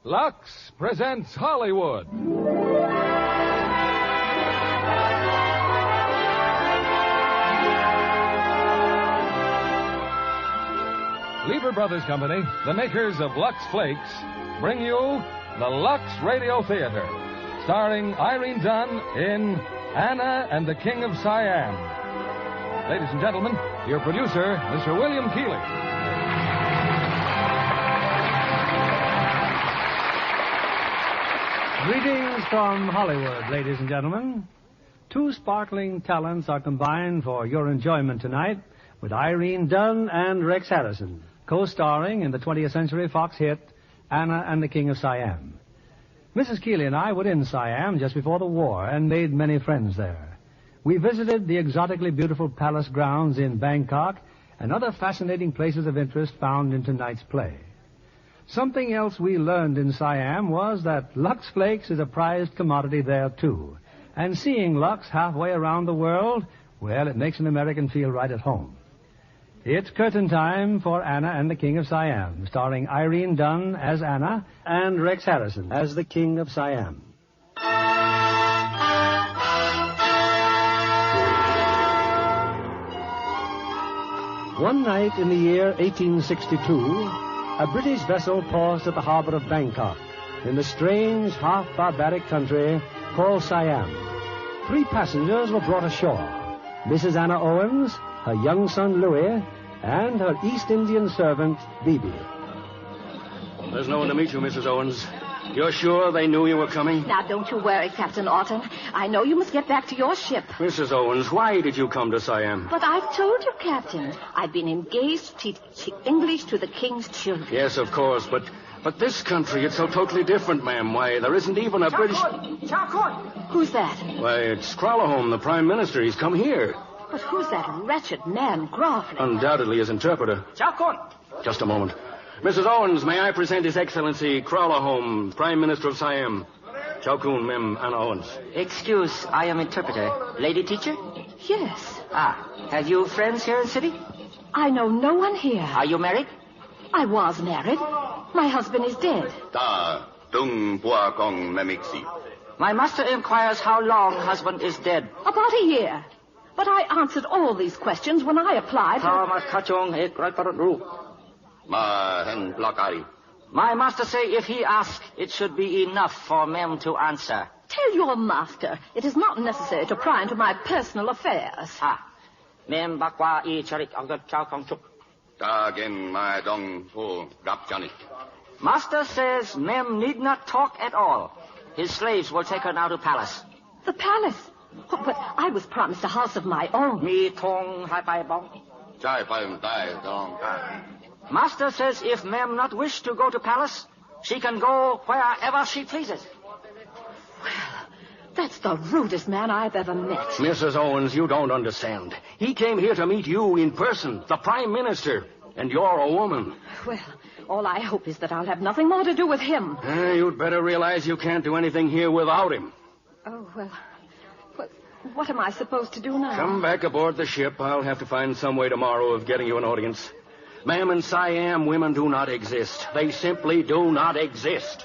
Lux presents Hollywood. Lever Brothers Company, the makers of Lux Flakes, bring you the Lux Radio Theater, starring Irene Dunn in Anna and the King of Siam. Ladies and gentlemen, your producer, Mr. William Keighley. Greetings from Hollywood, ladies and gentlemen. Two sparkling talents are combined for your enjoyment tonight with Irene Dunn and Rex Harrison, co-starring in the 20th Century Fox hit Anna and the King of Siam. Mrs. Keighley and I were in Siam just before the war and made many friends there. We visited the exotically beautiful palace grounds in Bangkok and other fascinating places of interest found in tonight's play. Something else we learned in Siam was that Lux Flakes is a prized commodity there, too. And seeing Lux halfway around the world, well, it makes an American feel right at home. It's curtain time for Anna and the King of Siam, starring Irene Dunn as Anna and Rex Harrison as the King of Siam. One night in the year 1862... a British vessel paused at the harbor of Bangkok in the strange, half-barbaric country called Siam. 3 passengers were brought ashore. Mrs. Anna Owens, her young son Louis, and her East Indian servant, Bibi. There's no one to meet you, Mrs. Owens. You're sure they knew you were coming? Now, don't you worry, Captain Orton. I know you must get back to your ship. Mrs. Owens, why did you come to Siam? But I've told you, Captain. I've been engaged to teach English to the King's children. Yes, of course, but this country, it's so totally different, ma'am. Why, there isn't even a British... Who's that? Why, it's Kralahome, the Prime Minister. He's come here. But who's that wretched man groveling? Undoubtedly his interpreter. Just a moment. Mrs. Owens, may I present His Excellency Kralahome, Prime Minister of Siam. Chow Kun, Mem Anna Owens. Excuse, I am interpreter. Lady teacher? Yes. Have you friends here in the city? I know no one here. Are you married? I was married. My husband is dead. My master inquires how long husband is dead. About a year. But I answered all these questions when I applied for... My master say if he asks, it should be enough for mem to answer. Tell your master it is not necessary to pry into my personal affairs. Mem bakwa I charik agat chow kong chuk. Master says mem need not talk at all. His slaves will take her now to palace. The palace? Oh, but I was promised a house of my own. Mi tong hai pai bong. Master says if ma'am not wish to go to palace, she can go wherever she pleases. Well, that's the rudest man I've ever met. Mrs. Owens, you don't understand. He came here to meet you in person, the Prime Minister, and you're a woman. Well, all I hope is that I'll have nothing more to do with him. You'd better realize you can't do anything here without him. Oh, well, what am I supposed to do now? Come back aboard the ship. I'll have to find some way tomorrow of getting you an audience. Ma'am, in Siam, women do not exist. They simply do not exist.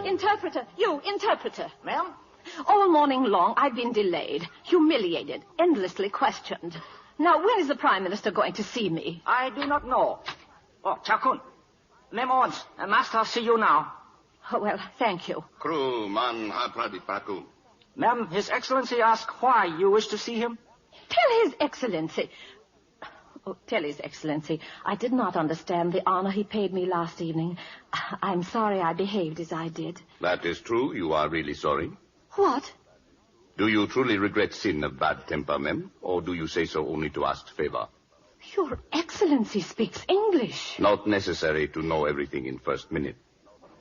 Interpreter, you, interpreter. Ma'am? All morning long, I've been delayed, humiliated, endlessly questioned. Now, when is the Prime Minister going to see me? I do not know. Oh, Chow Kun. Ma'am Owens, master see you now. Oh, well, thank you. Ma'am, His Excellency asked why you wish to see him. Tell His Excellency. Oh, tell His Excellency, I did not understand the honor he paid me last evening. I'm sorry I behaved as I did. That is true. You are really sorry. What? Do you truly regret sin of bad temper, ma'am? Or do you say so only to ask favor? Your Excellency speaks English. Not necessary to know everything in first minute.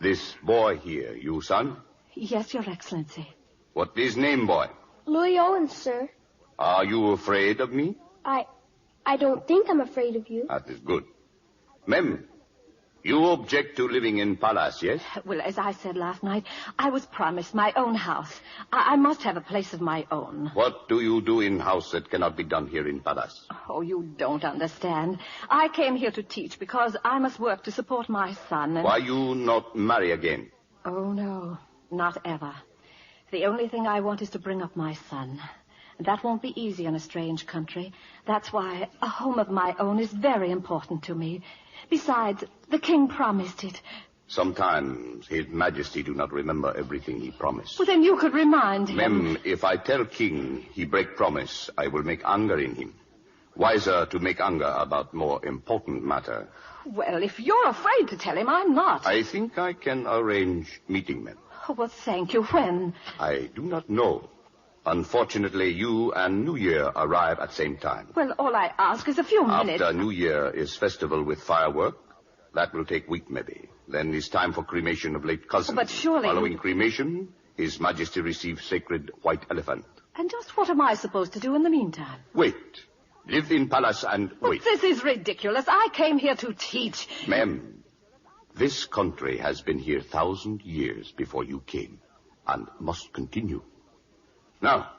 This boy here, you son? Yes, Your Excellency. What is name, boy? Louis Owens, sir. Are you afraid of me? I don't think I'm afraid of you. That is good. Mem, You object to living in palace, yes? Well, as I said last night, I was promised my own house. I must have a place of my own. What do you do in house that cannot be done here in palace? Oh, you don't understand. I came here to teach because I must work to support my son. And... Why you not marry again? Oh, no, not ever. The only thing I want is to bring up my son. That won't be easy in a strange country. That's why a home of my own is very important to me. Besides, the king promised it. Sometimes His Majesty do not remember everything he promised. Well, then you could remind him. Ma'am, if I tell king he break promise, I will make anger in him. Wiser to make anger about more important matter. Well, if you're afraid to tell him, I'm not. I think I can arrange meeting, ma'am. Oh, well, thank you. When? I do not know. Unfortunately, you and New Year arrive at same time. Well, all I ask is a few minutes. After New Year is festival with firework. That will take week, maybe. Then it's time for cremation of late cousin. But surely... Following cremation, His Majesty receives sacred white elephant. And just what am I supposed to do in the meantime? Wait. Live in palace and wait. This is ridiculous. I came here to teach. Ma'am, this country has been here 1,000 years before you came, and must continue. Now,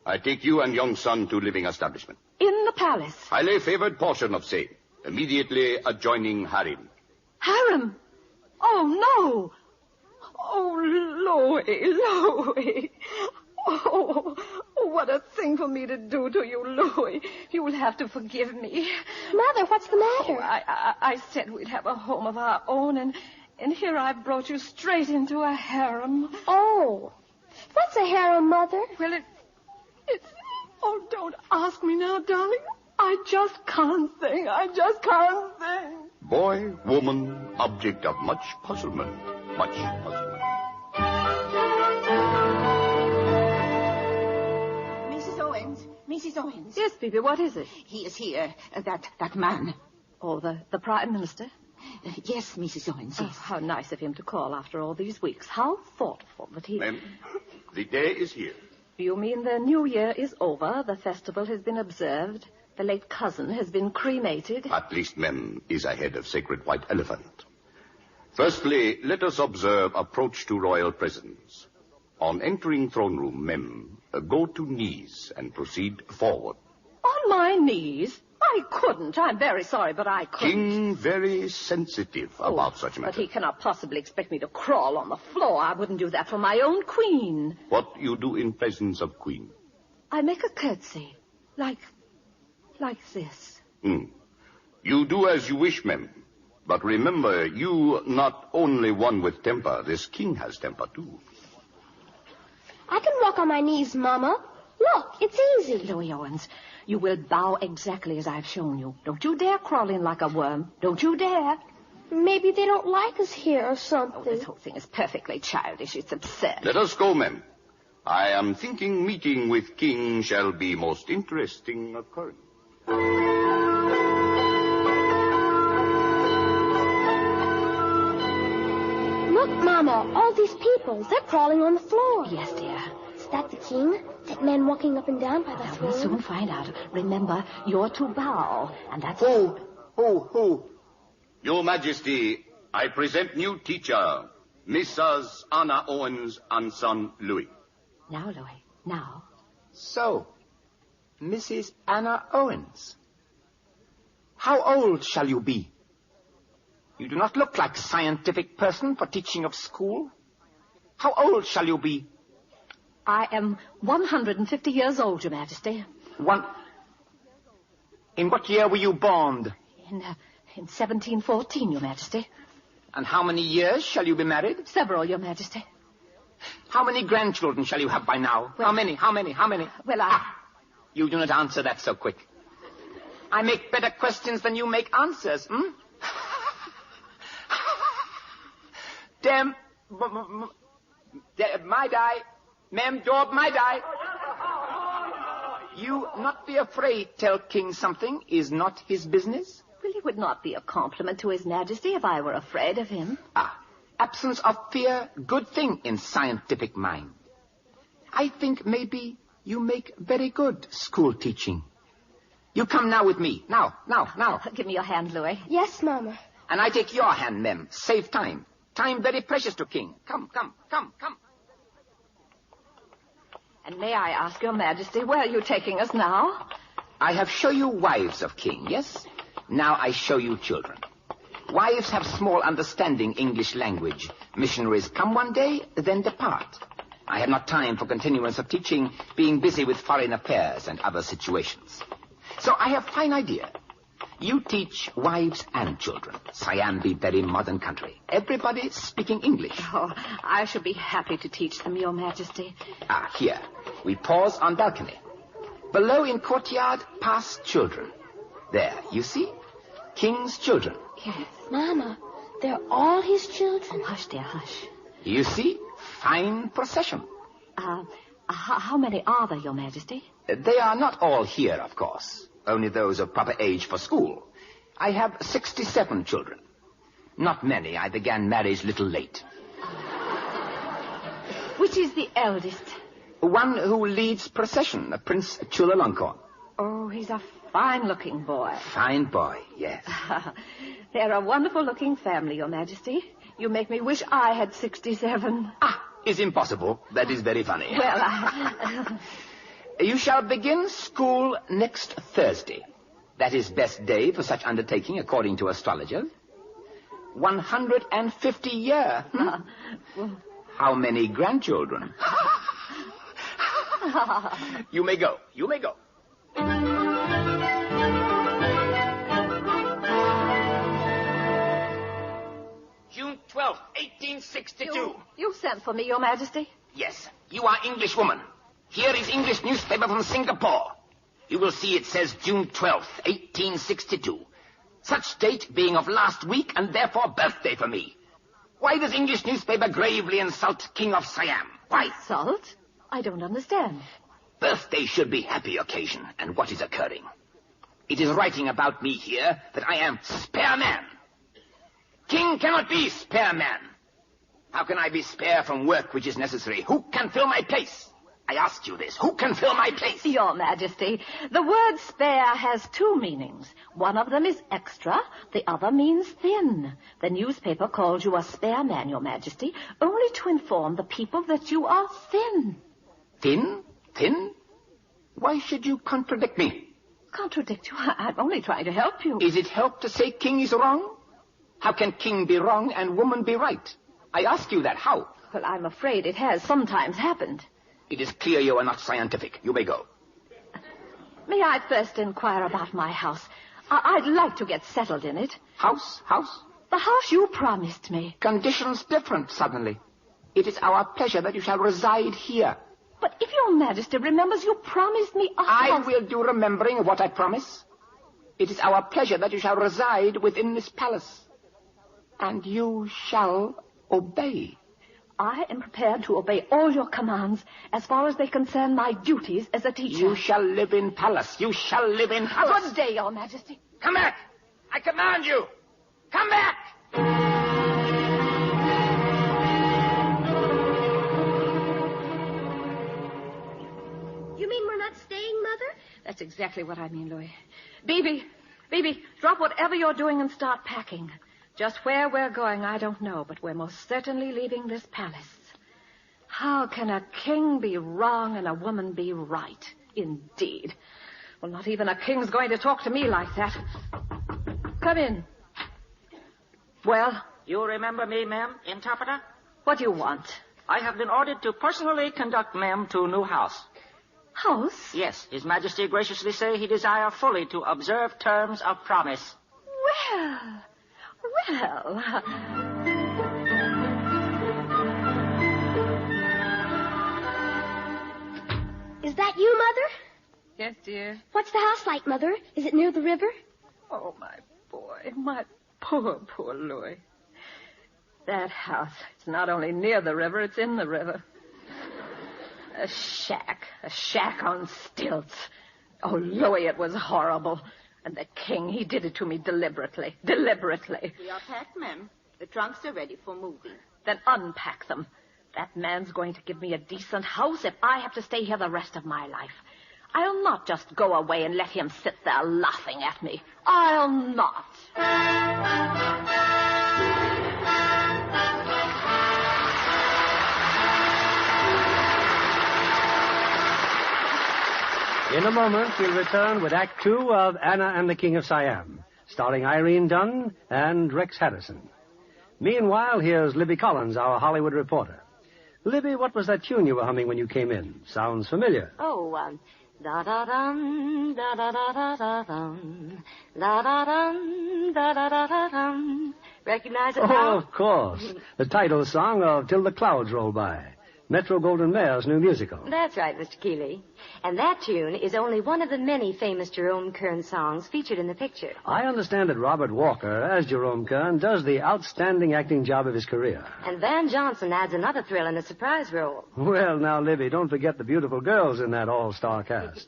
I take you and young son to living establishment. In the palace? Highly favored portion of same, immediately adjoining harem. Harem? Oh, no. Oh, Louis. Oh, what a thing for me to do to you, Louis. You'll have to forgive me. Mother, what's the matter? Oh, I said we'd have a home of our own, and here I brought you straight into a harem. Oh, what's a harem, Mother? Well, it's... Oh, don't ask me now, darling. I just can't think. Boy, woman, object of much puzzlement. Much puzzlement. Mrs. Owens. Yes, Bibi, what is it? He is here, that man. Oh, the Prime Minister? Yes, Mrs. Owens, Oh, yes. how nice of him to call after all these weeks. How thoughtful that he... Ma'am, the day is here. You mean the New Year is over, the festival has been observed, the late cousin has been cremated? At least, ma'am, is ahead of sacred white elephant. Firstly, let us observe approach to royal presence. On entering throne room, ma'am, go to knees and proceed forward. On my knees? I couldn't. I'm very sorry, but I couldn't. King very sensitive about such matter. But he cannot possibly expect me to crawl on the floor. I wouldn't do that for my own queen. What you do in presence of queen? I make a curtsy. Like this. You do as you wish, ma'am. But remember, you not only one with temper. This king has temper, too. I can walk on my knees, Mama. Look, it's easy. Louis Owens, you will bow exactly as I've shown you. Don't you dare crawl in like a worm. Don't you dare. Maybe they don't like us here or Oh, something. this whole thing is perfectly childish. It's absurd. Let us go, ma'am. I am thinking meeting with king shall be most interesting occurrence. Look, Mama, all these people, they're crawling on the floor. Yes, dear. Is that the king? That man walking up and down by the Well, throne? we'll soon find out. Remember, you're to bow, and that's... Who? Your Majesty, I present new teacher, Mrs. Anna Owens and son Louis. Now, Louis, now. So, Mrs. Anna Owens. How old shall you be? You do not look like a scientific person for teaching of school. How old shall you be? I am 150 years old, Your Majesty. In what year were you born? In 1714, Your Majesty. And how many years shall you be married? Several, Your Majesty. How many grandchildren shall you have by now? Well, How many? Well, You do not answer that so quick. I make better questions than you make answers, Damn, my die. Ma'am, door, my die. You not be afraid, tell king something is not his business? Well, it would not be a compliment to His Majesty if I were afraid of him. Absence of fear, good thing in scientific mind. I think maybe you make very good school teaching. You come now with me. Now. Give me your hand, Louis. Yes, Mama. And I take your hand, ma'am. Save time. Time very precious to King. Come. And may I ask your majesty, where are you taking us now? I have shown you wives of King, yes? Now I show you children. Wives have small understanding English language. Missionaries come one day, then depart. I have not time for continuance of teaching, being busy with foreign affairs and other situations. So I have fine idea. You teach wives and children. Siam be very modern country. Everybody speaking English. Oh, I should be happy to teach them, your majesty. Here. We pause on balcony. Below in courtyard, past children. There, you see? King's children. Yes. Mama, they're all his children. Oh, hush, dear, hush. You see? Fine procession. How many are there, your majesty? They are not all here, of course. Only those of proper age for school. I have 67 children. Not many. I began marriage little late. Which is the eldest? One who leads procession, Prince Chulalongkorn. Oh, he's a fine-looking boy. Fine boy, yes. They're a wonderful-looking family, your majesty. You make me wish I had 67. Is impossible. That is very funny. Well, You shall begin school next Thursday. That is best day for such undertaking, according to astrologers. 150 year. How many grandchildren? You may go. June 12th, 1862. You sent for me, your majesty? Yes, you are English woman. Here is English newspaper from Singapore. You will see it says June 12th, 1862. Such date being of last week and therefore birthday for me. Why does English newspaper gravely insult King of Siam? Why? Insult? I don't understand. Birthday should be happy occasion, and what is occurring? It is writing about me here that I am spare man. King cannot be spare man. How can I be spare from work which is necessary? Who can fill my place? I ask you this. Who can fill my place? Your majesty, the word spare has two meanings. One of them is extra, the other means thin. The newspaper calls you a spare man, your majesty, only to inform the people that you are thin. Thin? Thin? Why should you contradict me? Contradict you? I'm only trying to help you. Is it help to say King is wrong? How can King be wrong and woman be right? I ask you that. How? Well, I'm afraid it has sometimes happened. It is clear you are not scientific. You may go. May I first inquire about my house? I'd like to get settled in it. House? The house you promised me. Conditions different suddenly. It is our pleasure that you shall reside here. But if your majesty remembers, you promised me a house. I will do remembering of what I promise. It is our pleasure that you shall reside within this palace. And you shall obey. I am prepared to obey all your commands as far as they concern my duties as a teacher. You shall live in palace. You shall live in palace. Good day, your majesty. Come back. I command you. Come back. You mean we're not staying, Mother? That's exactly what I mean, Louis. Baby, drop whatever you're doing and start packing. Just where we're going, I don't know, but we're most certainly leaving this palace. How can a king be wrong and a woman be right? Indeed. Well, not even a king's going to talk to me like that. Come in. Well? You remember me, ma'am, interpreter? What do you want? I have been ordered to personally conduct ma'am to new house. House? Yes, His Majesty graciously say he desire fully to observe terms of promise. Well... Is that you, Mother? Yes, dear. What's the house like, Mother? Is it near the river? Oh, my boy, my poor Louis. That house, it's not only near the river, it's in the river. A shack on stilts. Oh, Louis, it was horrible. And the king, he did it to me deliberately. We are packed, ma'am. The trunks are ready for moving. Then unpack them. That man's going to give me a decent house if I have to stay here the rest of my life. I'll not just go away and let him sit there laughing at me. I'll not. In a moment, we'll return with Act Two of Anna and the King of Siam, starring Irene Dunn and Rex Harrison. Meanwhile, here's Libby Collins, our Hollywood reporter. Libby, what was that tune you were humming when you came in? Sounds familiar. Oh, da-da-dum, da-da-da-da-da-dum, da-da-dum, da-da-da-da-dum. Recognize it now? Oh, of course. The title song of Till the Clouds Roll By, Metro-Goldwyn-Mayer's new musical. That's right, Mr. Keeley. And that tune is only one of the many famous Jerome Kern songs featured in the picture. I understand that Robert Walker, as Jerome Kern, does the outstanding acting job of his career. And Van Johnson adds another thrill in a surprise role. Well, now, Libby, don't forget the beautiful girls in that all-star cast.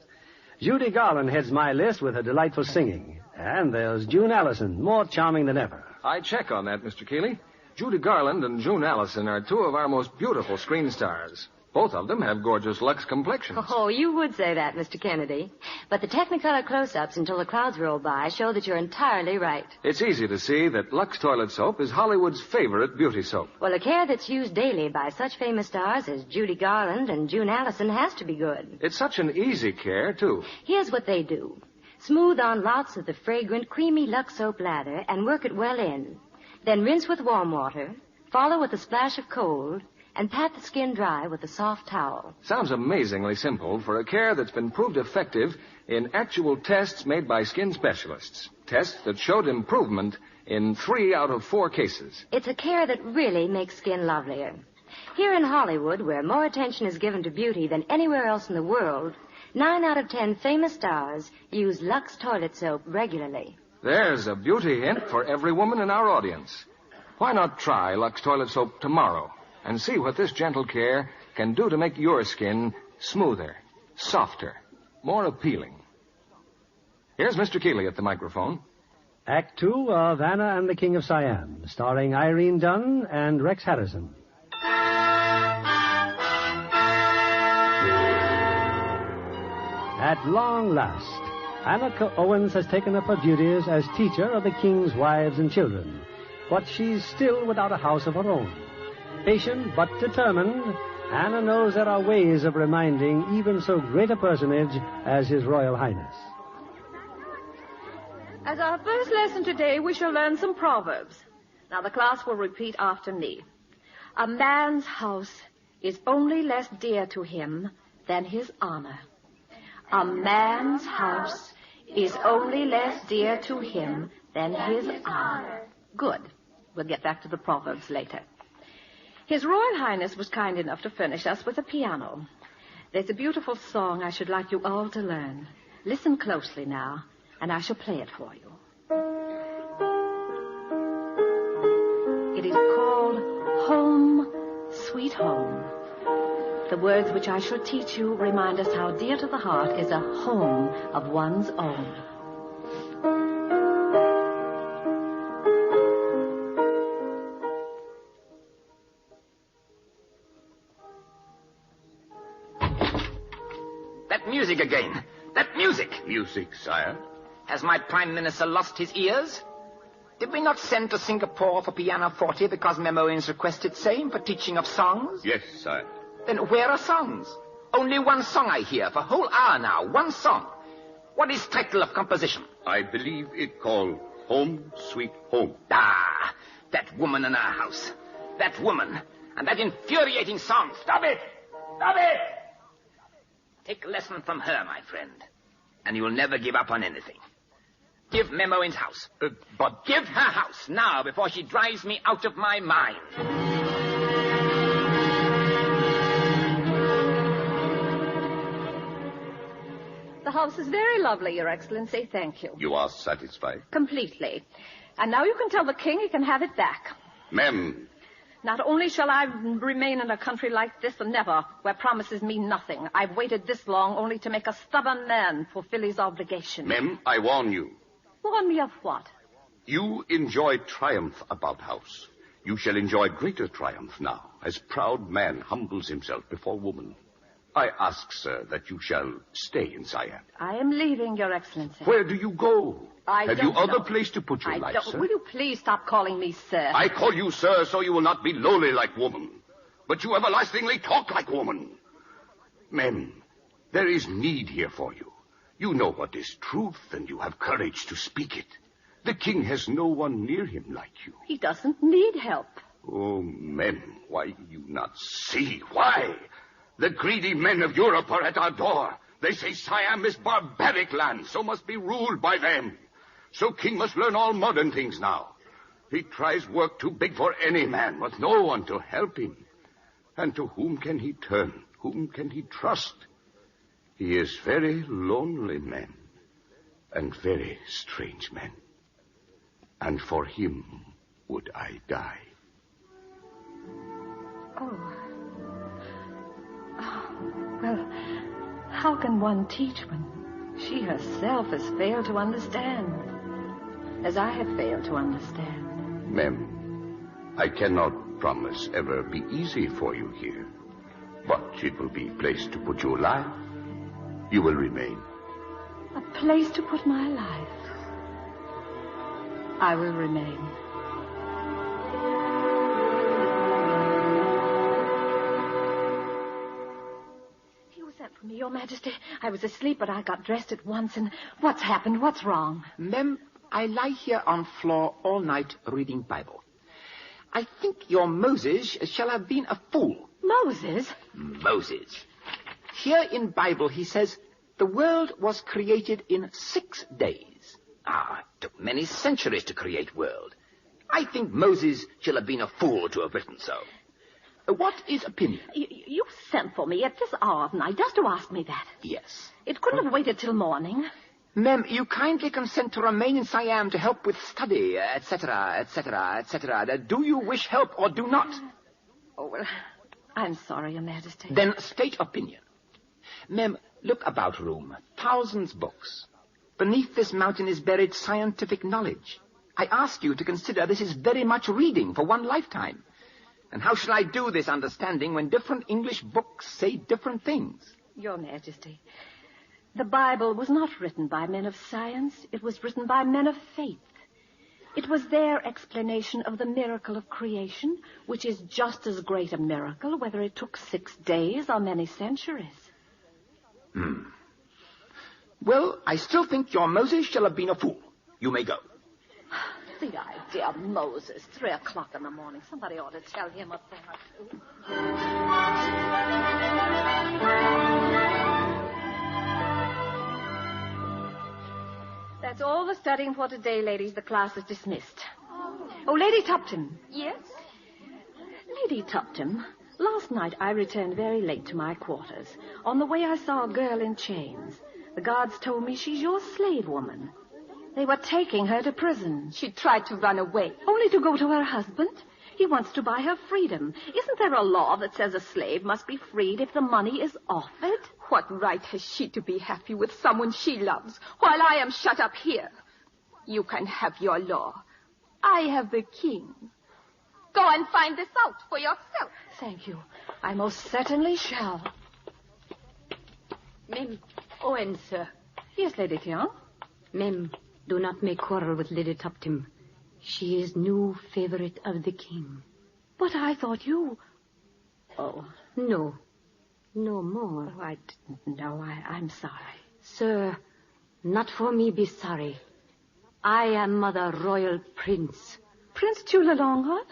Judy Garland heads my list with her delightful singing. And there's June Allison, more charming than ever. I check on that, Mr. Keeley. Judy Garland and June Allison are two of our most beautiful screen stars. Both of them have gorgeous Lux complexions. Oh, you would say that, Mr. Kennedy. But the Technicolor close-ups until the clouds roll by show that you're entirely right. It's easy to see that Lux toilet soap is Hollywood's favorite beauty soap. Well, a care that's used daily by such famous stars as Judy Garland and June Allison has to be good. It's such an easy care, too. Here's what they do. Smooth on lots of the fragrant, creamy Lux soap lather and work it well in. Then rinse with warm water, follow with a splash of cold, and pat the skin dry with a soft towel. Sounds amazingly simple for a care that's been proved effective in actual tests made by skin specialists. Tests that showed improvement in 3 out of 4 cases. It's a care that really makes skin lovelier. Here in Hollywood, where more attention is given to beauty than anywhere else in the world, 9 out of 10 famous stars use Lux toilet soap regularly. There's a beauty hint for every woman in our audience. Why not try Lux toilet soap tomorrow and see what this gentle care can do to make your skin smoother, softer, more appealing. Here's Mr. Keeley at the microphone. Act Two of Anna and the King of Siam, starring Irene Dunn and Rex Harrison. At long last, Anna Owens has taken up her duties as teacher of the king's wives and children, but she's still without a house of her own. Patient but determined, Anna knows there are ways of reminding even so great a personage as His Royal Highness. As our first lesson today, we shall learn some proverbs. Now, the class will repeat after me. A man's house is only less dear to him than his honor. A man's house is only less dear to him than his honor. Good. We'll get back to the proverbs later. His Royal Highness was kind enough to furnish us with a piano. There's a beautiful song I should like you all to learn. Listen closely now, and I shall play it for you. It is called Home, Sweet Home. The words which I shall teach you remind us how dear to the heart is a home of one's own. That music again. That music. Music, sire. Has my Prime Minister lost his ears? Did we not send to Singapore for pianoforte because Memoins requested same for teaching of songs? Yes, sire. Then where are songs? Only one song I hear for a whole hour now. One song. What is title of composition? I believe it called Home, Sweet Home. Ah, that woman in our house. That woman. And that infuriating song. Stop it! Stop it! Take a lesson from her, my friend. And you'll never give up on anything. Give Memoin's house. But give her house now before she drives me out of my mind. The house is very lovely, Your Excellency. Thank you. You are satisfied? Completely. And now you can tell the king he can have it back. Ma'am. Not only shall I remain in a country like this and never, where promises mean nothing. I've waited this long only to make a stubborn man fulfill his obligation. Ma'am, I warn you. Warn me of what? You enjoy triumph about house. You shall enjoy greater triumph now, as proud man humbles himself before woman. I ask, sir, that you shall stay in Siam. I am leaving, Your Excellency. Where do you go? Have you other know. place to put your life, sir? Will you please stop calling me sir? I call you sir so you will not be lowly like woman, but you everlastingly talk like woman. Men, there is need here for you. You know what is truth, and you have courage to speak it. The king has no one near him like you. He doesn't need help. Oh, men, why do you not see? Why? The greedy men of Europe are at our door. They say Siam is barbaric land, so must be ruled by them. So king must learn all modern things now. He tries work too big for any man, with no one to help him. And to whom can he turn? Whom can he trust? He is very lonely man, and very strange man. And for him would I die. Oh, well, how can one teach when she herself has failed to understand, as I have failed to understand? Ma'am, I cannot promise ever be easy for you here, but it will be a place to put your life. You will remain. A place to put my life. I will remain. You sent for me, Your Majesty. I was asleep, but I got dressed at once, and what's happened? What's wrong? Ma'am, I lie here on floor all night reading Bible. I think your Moses shall have been a fool. Moses? Moses. Here in Bible he says, the world was created in 6 days. It took many centuries to create world. I think Moses shall have been a fool to have written so. What is opinion? You sent for me at this hour of night just to ask me that. Yes. It couldn't have waited till morning. Ma'am, you kindly consent to remain in Siam to help with study, etc., etc., etc. Do you wish help or do not? Oh, well, I'm sorry, Your Majesty. Then state opinion. Ma'am, look about room. Thousands books. Beneath this mountain is buried scientific knowledge. I ask you to consider this is very much reading for one lifetime. And how shall I do this understanding when different English books say different things? Your Majesty, the Bible was not written by men of science. It was written by men of faith. It was their explanation of the miracle of creation, which is just as great a miracle, whether it took 6 days or many centuries. Well, I still think your Moses shall have been a fool. You may go. The idea of Moses, 3 o'clock in the morning. Somebody ought to tell him a thing or two. That's all the studying for today, ladies. The class is dismissed. Oh, Lady Tuptim. Yes? Lady Tuptim, last night I returned very late to my quarters. On the way I saw a girl in chains. The guards told me she's your slave woman. They were taking her to prison. She tried to run away. Only to go to her husband? He wants to buy her freedom. Isn't there a law that says a slave must be freed if the money is offered? What right has she to be happy with someone she loves while I am shut up here? You can have your law. I have the king. Go and find this out for yourself. Thank you. I most certainly shall. Mem, Owen, sir. Yes, Lady Tian. Mem, do not make quarrel with Lady Tuptim. She is new favorite of the king. But I thought you... Oh. No. No more. Oh, I didn't know. I'm sorry. Sir, not for me be sorry. I am Mother Royal Prince. Prince Chulalonga?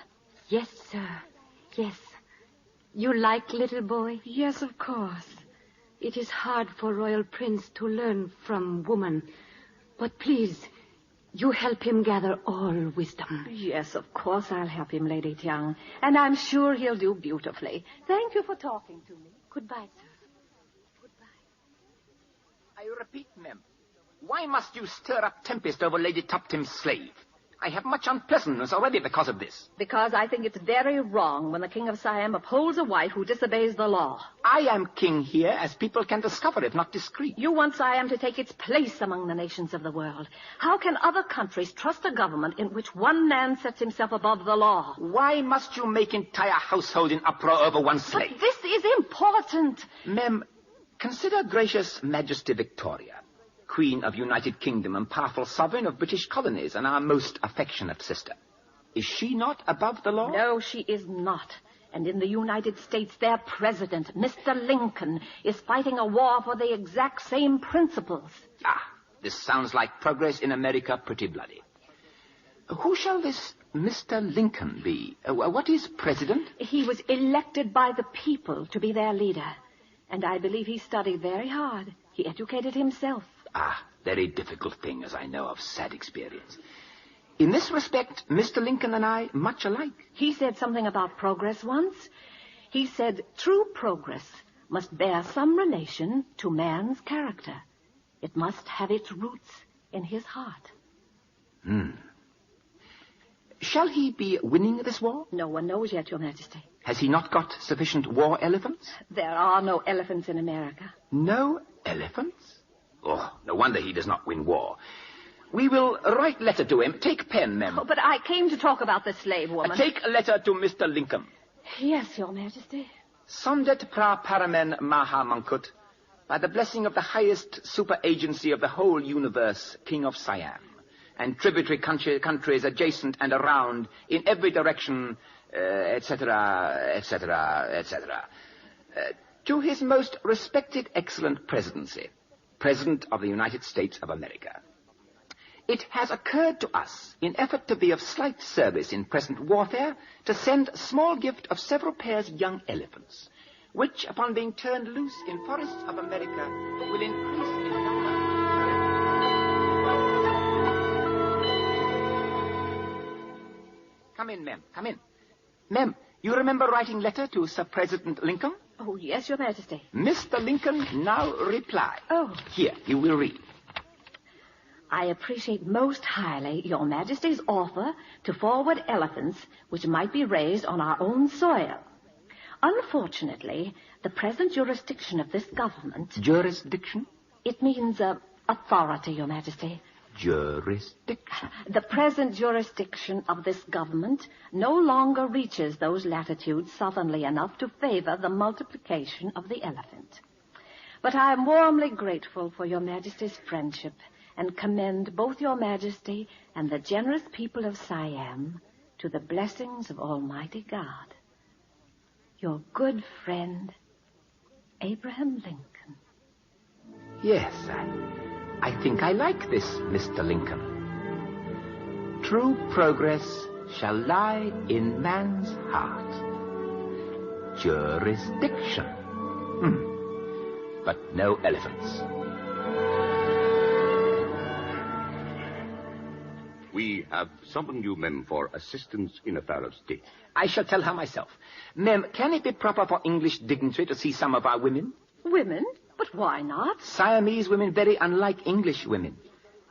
Yes, sir. Yes. You like little boy? Yes, of course. It is hard for Royal Prince to learn from woman. But please, you help him gather all wisdom. Yes, of course I'll help him, Lady Tiang. And I'm sure he'll do beautifully. Thank you for talking to me. Goodbye, sir. Goodbye. I repeat, ma'am, why must you stir up tempest over Lady Tuptim's slave? I have much unpleasantness already because of this. Because I think it's very wrong when the king of Siam upholds a wife who disobeys the law. I am king here, as people can discover if not discreet. You want Siam to take its place among the nations of the world. How can other countries trust a government in which one man sets himself above the law? Why must you make entire households in uproar over one slave? But this is important. Ma'am, Consider gracious Majesty Victoria, Queen of United Kingdom and powerful sovereign of British colonies, and our most affectionate sister. Is she not above the law? No, she is not. And in the United States, their president, Mr. Lincoln, is fighting a war for the exact same principles. This sounds like progress in America pretty bloody. Who shall this Mr. Lincoln be? What is president? He was elected by the people to be their leader. And I believe he studied very hard. He educated himself. Very difficult thing, as I know of sad experience. In this respect, Mr. Lincoln and I much alike. He said something about progress once. He said true progress must bear some relation to man's character. It must have its roots in his heart. Shall he be winning this war? No one knows yet, Your Majesty. Has he not got sufficient war elephants? There are no elephants in America. No elephants? No wonder he does not win war. We will write letter to him. Take pen, ma'am. But I came to talk about the slave woman. Take a letter to Mr. Lincoln. Yes, Your Majesty. Sondet pra paramen maha mankut, by the blessing of the highest super agency of the whole universe, King of Siam, and tributary countries adjacent and around in every direction, etc., etc., etc. To his most respected, excellent presidency, President of the United States of America. It has occurred to us, in effort to be of slight service in present warfare, to send a small gift of several pairs of young elephants, which, upon being turned loose in forests of America, will increase in number. Come in, ma'am. Come in. Ma'am, you remember writing letter to Sir President Lincoln? Oh, yes, Your Majesty. Mr. Lincoln now reply. Oh. Here, you will read. I appreciate most highly Your Majesty's offer to forward elephants which might be raised on our own soil. Unfortunately, the present jurisdiction of this government... Jurisdiction? It means authority, Your Majesty. Jurisdiction? The present jurisdiction of this government no longer reaches those latitudes southerly enough to favor the multiplication of the elephant. But I am warmly grateful for Your Majesty's friendship and commend both Your Majesty and the generous people of Siam to the blessings of Almighty God. Your good friend, Abraham Lincoln. Yes, I think I like this, Mr. Lincoln. True progress shall lie in man's heart. Jurisdiction. But no elephants. We have summoned you, ma'am, for assistance in affair of state. I shall tell her myself. Ma'am, can it be proper for English dignitary to see some of our women? Women? But why not? Siamese women very unlike English women.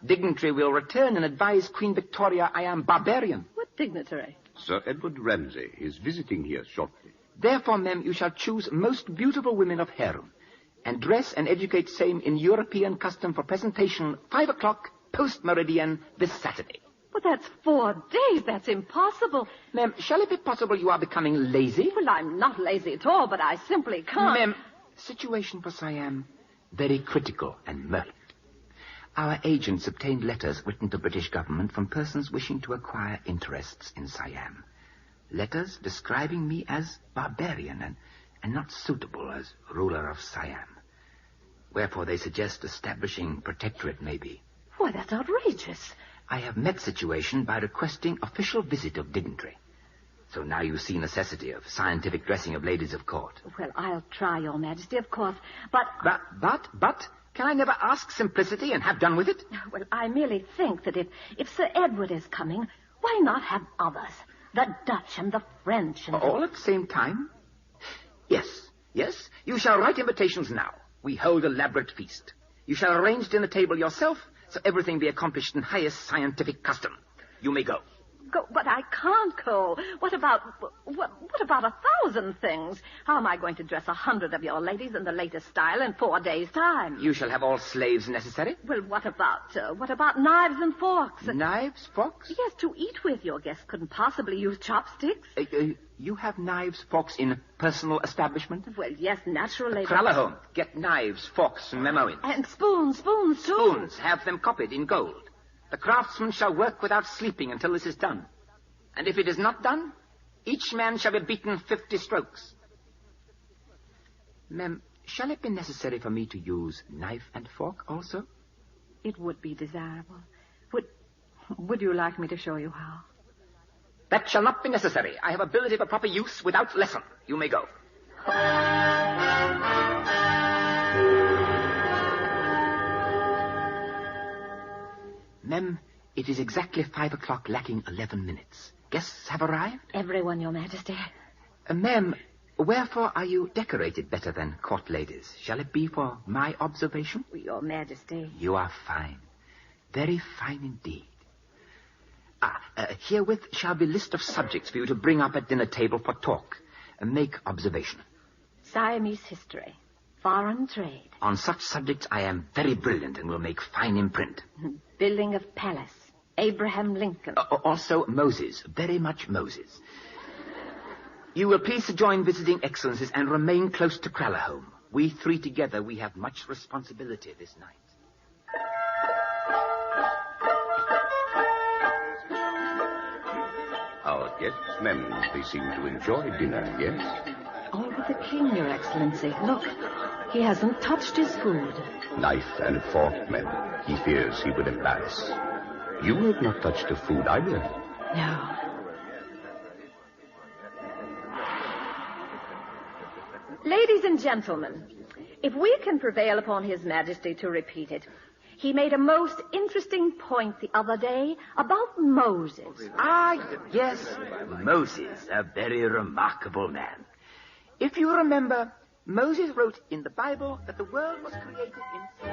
Dignitary will return and advise Queen Victoria I am barbarian. What dignitary? Sir Edward Ramsay is visiting here shortly. Therefore, ma'am, you shall choose most beautiful women of harem, and dress and educate same in European custom for presentation 5 o'clock post-meridian this Saturday. But that's 4 days. That's impossible. Ma'am, shall it be possible you are becoming lazy? Well, I'm not lazy at all, but I simply can't. Ma'am, situation for Siam very critical and murky. Our agents obtained letters written to British government from persons wishing to acquire interests in Siam. Letters describing me as barbarian and not suitable as ruler of Siam. Wherefore they suggest establishing protectorate, maybe. Why, that's outrageous. I have met situation by requesting official visit of dignitary. So now you see necessity of scientific dressing of ladies of court. Well, I'll try, Your Majesty, of course, but... But, can I never ask simplicity and have done with it? Well, I merely think that if Sir Edward is coming, why not have others? The Dutch and the French and... All at the same time? Yes, you shall write invitations now. We hold elaborate feast. You shall arrange dinner table yourself, so everything be accomplished in highest scientific custom. You may go. Go, but I can't go. What about 1,000 things? How am I going to dress 100 of your ladies in the latest style in 4 days' time? You shall have all slaves necessary. Well, what about knives and forks? Knives, forks? Yes, to eat with. Your guests couldn't possibly use chopsticks. You have knives, forks in personal establishment? Well, yes, naturally. Kralahome, get knives, forks, and memoins. And spoons too. Spoons, have them copied in gold. The craftsman shall work without sleeping until this is done. And if it is not done, each man shall be beaten 50 strokes. Ma'am, shall it be necessary for me to use knife and fork also? It would be desirable. Would you like me to show you how? That shall not be necessary. I have ability for proper use without lesson. You may go. Ma'am, it is exactly 5 o'clock lacking 11 minutes. Guests have arrived? Everyone, Your Majesty. Ma'am, wherefore are you decorated better than court ladies? Shall it be for my observation? Your Majesty. You are fine. Very fine indeed. Herewith shall be list of subjects for you to bring up at dinner table for talk. Make observation. Siamese history. Foreign trade. On such subjects I am very brilliant and will make fine imprint. Building of palace. Abraham Lincoln. Also Moses. Very much Moses. You will please to join visiting excellencies and remain close to Kralahome. We three together, we have much responsibility this night. Our guests, ma'am, they seem to enjoy dinner, yes? All but the king, Your Excellency. Look, he hasn't touched his food. Knife and fork, ma'am. He fears he would embarrass. You have not touched the food either. No. Ladies and gentlemen, if we can prevail upon His Majesty to repeat it, he made a most interesting point the other day about Moses. Yes, Moses, a very remarkable man. If you remember, Moses wrote in the Bible that the world was created in...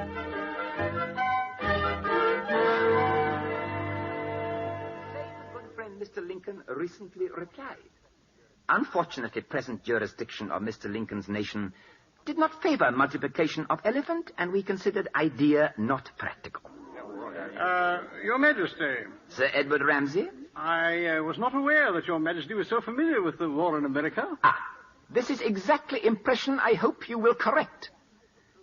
Same good friend Mr. Lincoln recently replied. Unfortunately, present jurisdiction of Mr. Lincoln's nation did not favor multiplication of elephant, and we considered idea not practical. Your Majesty. Sir Edward Ramsay? I was not aware that Your Majesty was so familiar with the war in America. This is exactly impression I hope you will correct.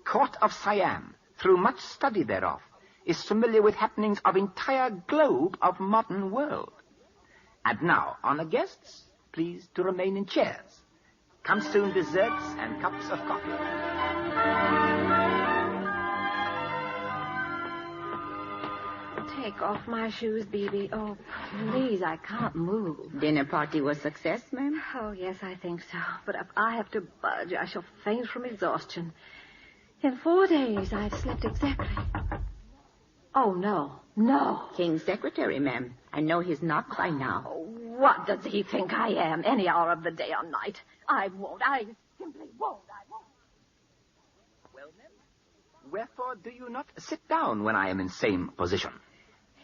Court of Siam, through much study thereof, is familiar with happenings of entire globe of modern world. And now, honor guests, please to remain in chairs. Come soon desserts and cups of coffee. Take off my shoes, Bibi. Oh, please, I can't move. Dinner party was success, ma'am? Oh, yes, I think so. But if I have to budge, I shall faint from exhaustion. In 4 days, I've slept exactly. Oh, no. King's secretary, ma'am. I know he's not by now. Oh, what does he think I am? Any hour of the day or night? I won't. I simply won't. Well, then, wherefore do you not sit down when I am in same position?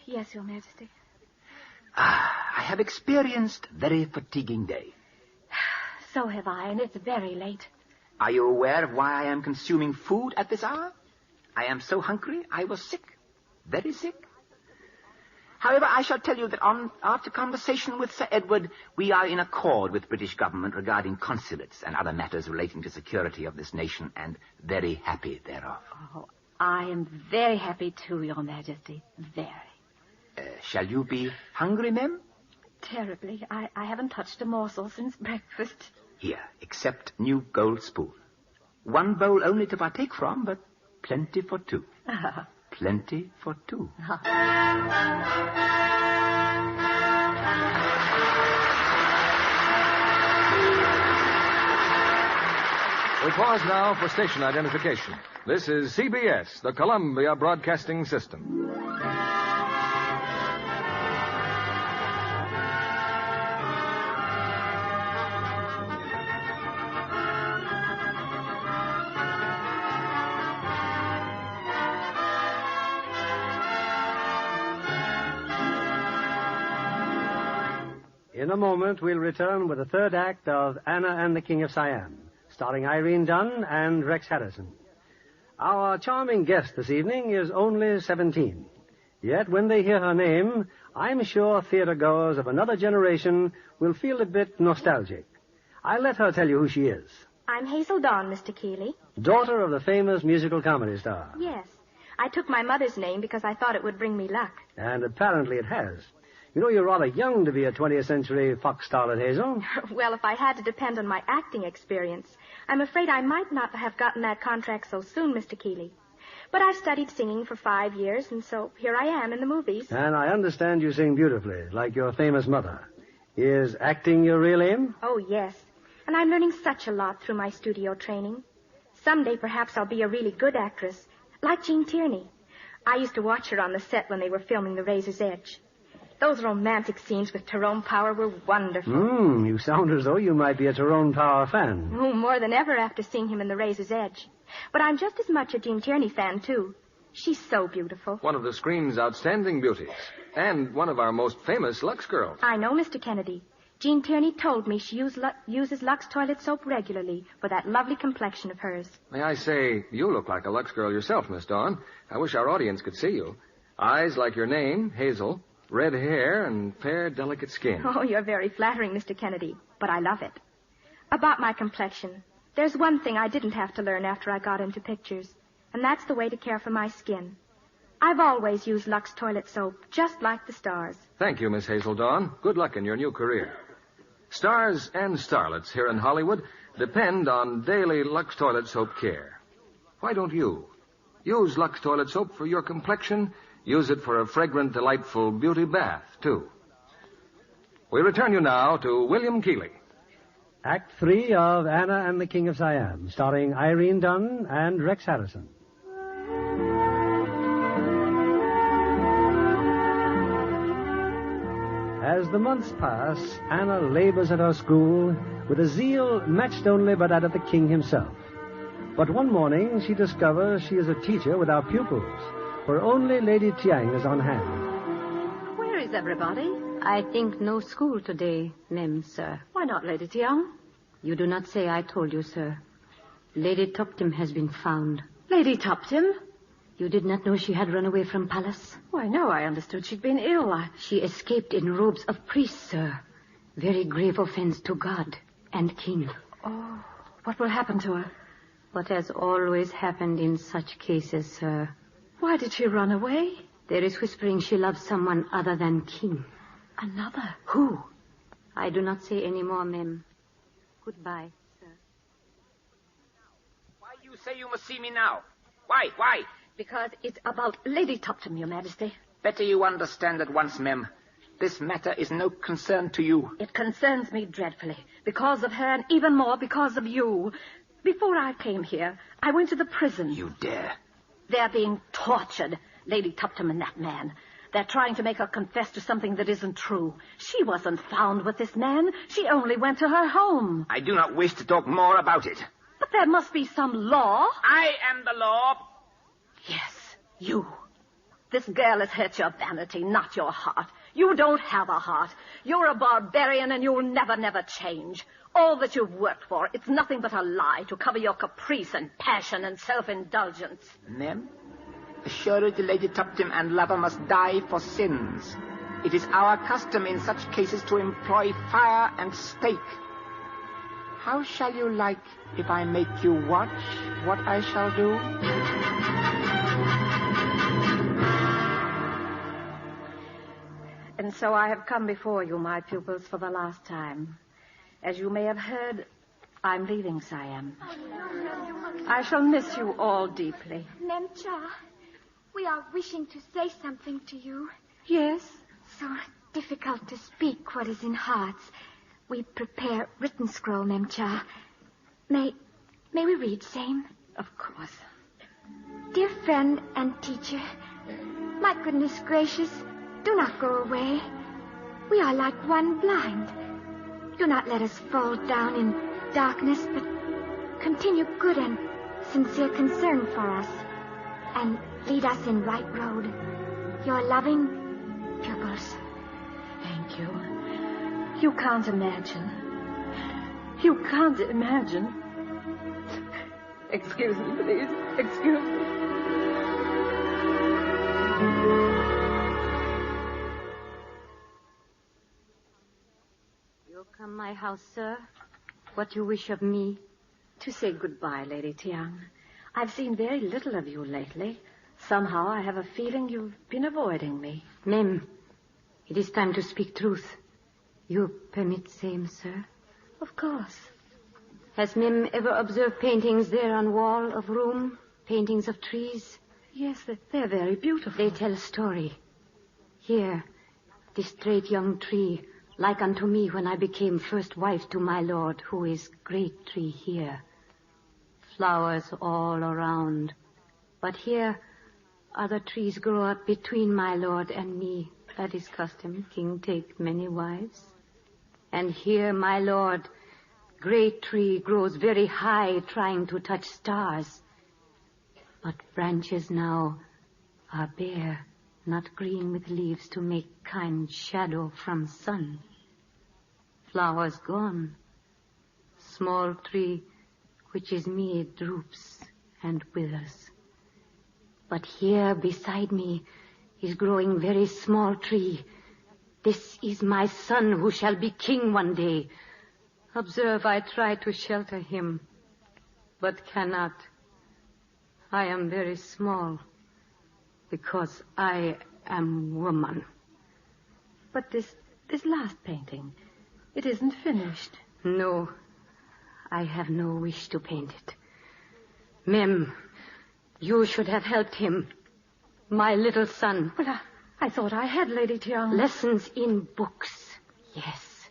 Yes, Your Majesty. I have experienced very fatiguing day. So have I, and it's very late. Are you aware of why I am consuming food at this hour? I am so hungry, I was sick. Very sick. However, I shall tell you that after conversation with Sir Edward, we are in accord with British government regarding consulates and other matters relating to security of this nation, and very happy thereof. Oh, I am very happy too, Your Majesty. Very. Shall you be hungry, ma'am? Terribly. I haven't touched a morsel since breakfast. Here, accept new gold spoon. 1 bowl only to partake from, but plenty for 2. Plenty for 2. We pause now for station identification. This is CBS, the Columbia Broadcasting System. In a moment, we'll return with the third act of Anna and the King of Siam, starring Irene Dunn and Rex Harrison. Our charming guest this evening is only 17. Yet when they hear her name, I'm sure theater-goers of another generation will feel a bit nostalgic. I'll let her tell you who she is. I'm Hazel Dawn, Mr. Keeley. Daughter of the famous musical comedy star. Yes. I took my mother's name because I thought it would bring me luck. And apparently it has. You know, you're rather young to be a 20th century fox starlet, Hazel. Well, if I had to depend on my acting experience, I'm afraid I might not have gotten that contract so soon, Mr. Keeley. But I've studied singing for 5 years, and so here I am in the movies. And I understand you sing beautifully, like your famous mother. Is acting your real aim? Oh, yes. And I'm learning such a lot through my studio training. Someday, perhaps I'll be a really good actress, like Jean Tierney. I used to watch her on the set when they were filming The Razor's Edge. Those romantic scenes with Tyrone Power were wonderful. You sound as though you might be a Tyrone Power fan. Oh, more than ever after seeing him in The Razor's Edge. But I'm just as much a Jean Tierney fan, too. She's so beautiful. One of the screen's outstanding beauties. And one of our most famous Lux girls. I know, Mr. Kennedy. Jean Tierney told me she uses Lux toilet soap regularly for that lovely complexion of hers. May I say, you look like a Lux girl yourself, Miss Dawn. I wish our audience could see you. Eyes like your name, Hazel. Red hair and fair, delicate skin. Oh, you're very flattering, Mr. Kennedy, but I love it. About my complexion, there's one thing I didn't have to learn after I got into pictures, and that's the way to care for my skin. I've always used Lux toilet soap, just like the stars. Thank you, Miss Hazel Dawn. Good luck in your new career. Stars and starlets here in Hollywood depend on daily Lux toilet soap care. Why don't you? Use Lux toilet soap for your complexion. Use it for a fragrant, delightful beauty bath, too. We return you now to William Keeley. Act 3 of Anna and the King of Siam, starring Irene Dunn and Rex Harrison. As the months pass, Anna labors at her school with a zeal matched only by that of the king himself. But one morning, she discovers she is a teacher without pupils, for only Lady Tiang is on hand. Where is everybody? I think no school today, ma'am, sir. Why not, Lady Tiang? You do not say I told you, sir. Lady Toptim has been found. Lady Toptim? You did not know she had run away from palace? Why, no, I understood she'd been ill. She escaped in robes of priest, sir. Very grave offense to God and king. Oh, what will happen to her? What has always happened in such cases, sir. Why did she run away? There is whispering she loves someone other than king. Another? Who? I do not say any more, ma'am. Goodbye, sir. Why you say you must see me now? Why? Because it's about Lady Toptim, Your Majesty. Better you understand at once, ma'am. This matter is no concern to you. It concerns me dreadfully. Because of her, and even more because of you. Before I came here, I went to the prison. You dare? They're being tortured, Lady Toptim and that man. They're trying to make her confess to something that isn't true. She wasn't found with this man. She only went to her home. I do not wish to talk more about it. But there must be some law. I am the law. Yes, you. This girl has hurt your vanity, not your heart. You don't have a heart. You're a barbarian and you'll never change. All that you've worked for, it's nothing but a lie to cover your caprice and passion and self-indulgence. Ma'am, assuredly Lady Toptim and lover must die for sins. It is our custom in such cases to employ fire and stake. How shall you like if I make you watch what I shall do? And so I have come before you, my pupils, for the last time. As you may have heard, I'm leaving Siam. I shall miss you all deeply. Nemcha, we are wishing to say something to you. Yes? So difficult to speak what is in hearts. We prepare written scroll, Nemcha. May we read same? Of course. Dear friend and teacher, my goodness gracious, do not go away. We are like one blind. Do not let us fall down in darkness, but continue good and sincere concern for us, and lead us in right road. Your loving pupils. Thank you. You can't imagine. You can't imagine. Excuse me, please. Excuse me. You come my house, sir. What you wish of me? To say goodbye, Lady Tiang. I've seen very little of you lately. Somehow I have a feeling you've been avoiding me. Mem, it is time to speak truth. You permit same, sir? Of course. Has Mem ever observed paintings there on wall of room? Paintings of trees? Yes, they're very beautiful. They tell a story. Here, this straight young tree, like unto me when I became first wife to my lord, who is great tree here. Flowers all around. But here, other trees grow up between my lord and me. That is custom. King take many wives. And here, my lord, great tree grows very high, trying to touch stars. But branches now are bare, not green with leaves to make kind shadow from sun. Flowers gone. Small tree, which is me, droops and withers. But here beside me is growing very small tree. This is my son who shall be king one day. Observe, I try to shelter him, but cannot. I am very small, because I am woman. But this last painting, it isn't finished. No, I have no wish to paint it. Mem, you should have helped him. My little son. Well, I thought I had, Lady Tiang. Lessons in books, yes.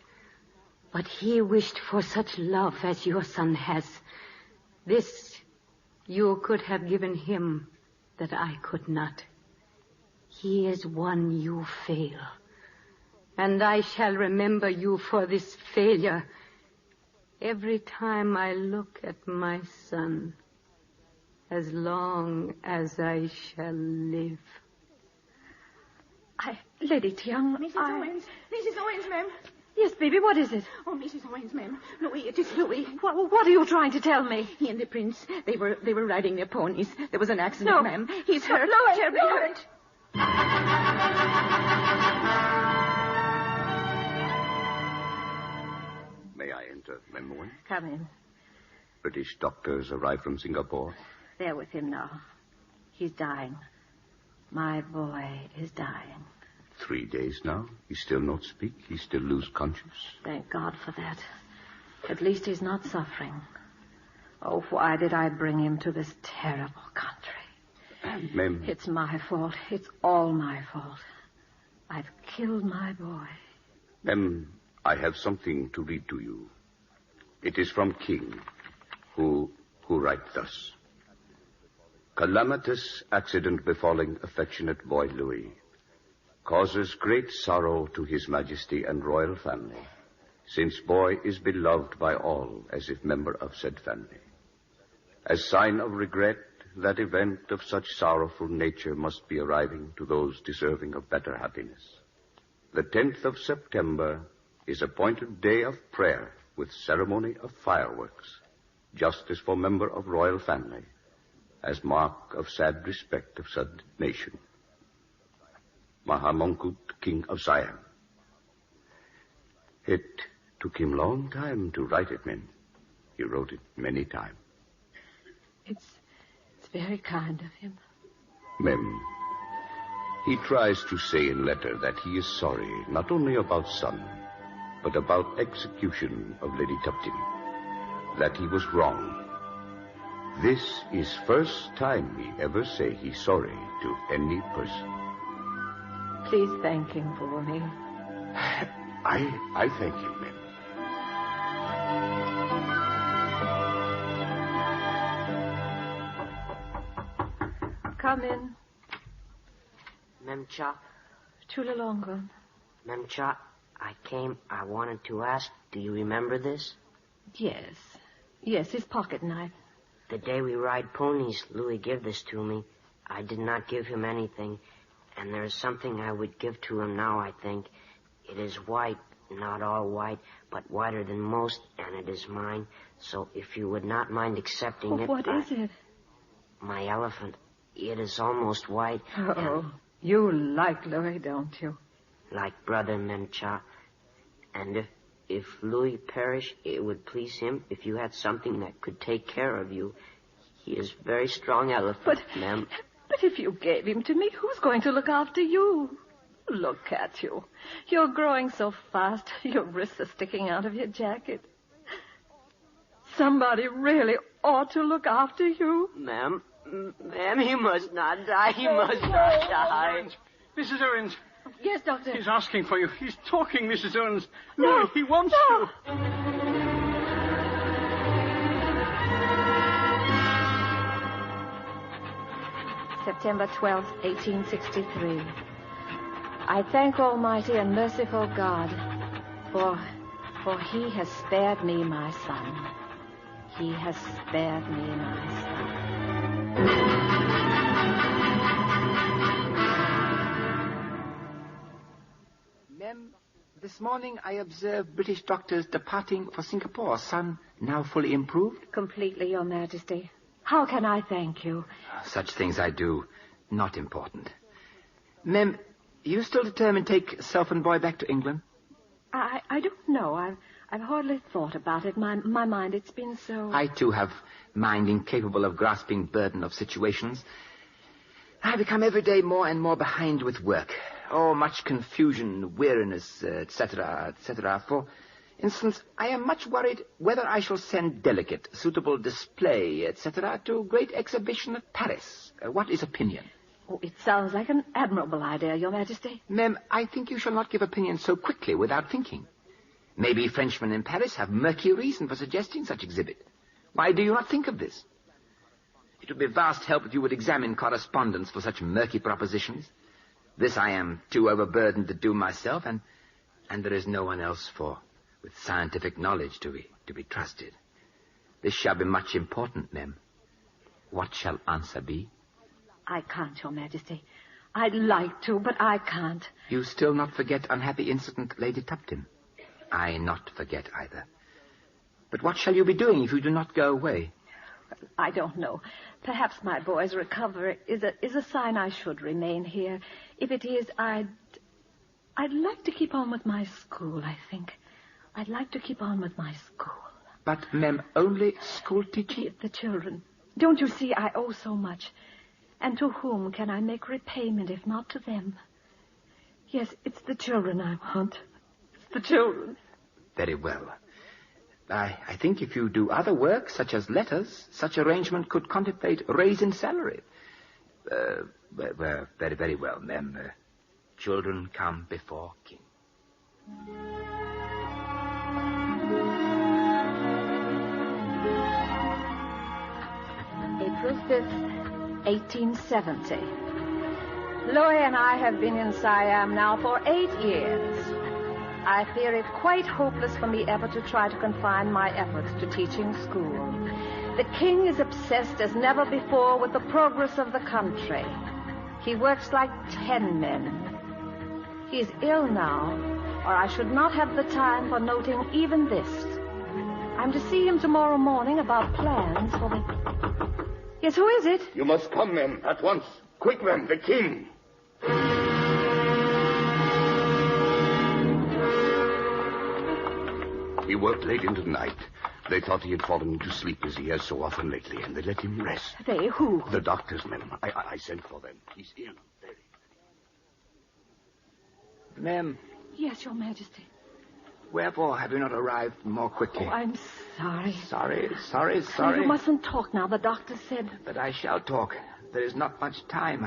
But he wished for such love as your son has. This you could have given him that I could not. He is one you fail. And I shall remember you for this failure every time I look at my son, as long as I shall live. Lady Tiang, Mrs. Owens. Mrs. Owens, ma'am. Yes, baby, what is it? Oh, Mrs. Owens, ma'am. Louis, it is Louis. What are you trying to tell me? He and the prince, they were riding their ponies. There was an accident, ma'am. He's hurt. Louis, terribly hurt. May I enter, Mem Owen? Come in. British doctors arrived from Singapore. They're with him now. He's dying. My boy is dying. 3 days now. He still not speak. He still lose conscious. Thank God for that. At least he's not suffering. Oh, why did I bring him to this terrible country? Mem. It's my fault. It's all my fault. I've killed my boy. Mem, I have something to read to you. It is from King, who write thus. Calamitous accident befalling affectionate boy Louis causes great sorrow to His Majesty and royal family, since boy is beloved by all as if member of said family. As sign of regret, that event of such sorrowful nature must be arriving to those deserving of better happiness. The 10th of September is appointed day of prayer with ceremony of fireworks, just as for member of royal family, as mark of sad respect of said nation. Mahamongkut, King of Siam. It took him long time to write it, Mem. He wrote it many times. It's very kind of him. Mem, he tries to say in letter that he is sorry not only about son, but about execution of Lady Tuptim, that he was wrong. This is first time he ever say he's sorry to any person. Please thank him for me. I thank him, Mem. Come in. Memcha. Chulalongon. Memcha, I wanted to ask, do you remember this? Yes. Yes, his pocket knife. The day we ride ponies, Louis gave this to me. I did not give him anything, and there is something I would give to him now, I think. It is white, Not all white, but whiter than most, and it is mine. So if you would not mind accepting it... What is it? My elephant. It is almost white. Oh, you like Louis, don't you? Like Brother Memcha. And if Louis perish, it would please him if you had something that could take care of you. He is a very strong elephant, ma'am. But if you gave him to me, who's going to look after you? Look at you. You're growing so fast, your wrists are sticking out of your jacket. Somebody really ought to look after you. Ma'am, he must not die. He must not die. Mrs. Owens. Yes, Doctor. He's asking for you. He's talking, Mrs. Owens. No, he wants no. to. September 12th, 1863. I thank Almighty and merciful God, for he has spared me my son. He has spared me my son. Ma'am, this morning I observed British doctors departing for Singapore. Son now fully improved? Completely, Your Majesty. How can I thank you? Such things I do. Not important. Ma'am, you still determined to take self and boy back to England? I don't know. I've hardly thought about it. My mind, it's been so... I, too, have mind incapable of grasping burden of situations. I become every day more and more behind with work. Oh, much confusion, weariness, etc., etc. For instance, I am much worried whether I shall send delicate, suitable display, etc., to great exhibition at Paris. What is opinion? Oh, it sounds like an admirable idea, Your Majesty. Ma'am, I think you shall not give opinion so quickly without thinking. Maybe Frenchmen in Paris have murky reason for suggesting such exhibit. Why do you not think of this? It would be vast help if you would examine correspondence for such murky propositions. This I am too overburdened to do myself, and there is no one else with scientific knowledge to be trusted. This shall be much important, ma'am. What shall answer be? I can't, Your Majesty. I'd like to, but I can't. You still not forget unhappy incident, Lady Tuptim? I not forget either. But what shall you be doing if you do not go away? I don't know. Perhaps my boy's recovery is a sign I should remain here. If it is, I'd like to keep on with my school, I think. I'd like to keep on with my school. But, ma'am, only school teaching? The children. Don't you see, I owe so much. And to whom can I make repayment if not to them? Yes, it's the children I want. It's the children. Very well. I think if you do other work, such as letters, such arrangement could contemplate raise in salary. Well, very, very well, ma'am. Children come before king. April 5th, 1870. Louis and I have been in Siam now for 8 years. I fear it quite hopeless for me ever to try to confine my efforts to teaching school. The king is obsessed as never before with the progress of the country. He works like 10 men. He's ill now, or I should not have the time for noting even this. I'm to see him tomorrow morning about plans for the... Yes, who is it? You must come, men, at once. Quick, men, the king. He worked late into the night. They thought he had fallen into sleep as he has so often lately, and they let him rest. They who? The doctors, men. I sent for them. He's ill, very. Ma'am. Yes, Your Majesty. Wherefore have you not arrived more quickly? Oh, I'm sorry. Sorry. You mustn't talk now. The doctor said... But I shall talk. There is not much time.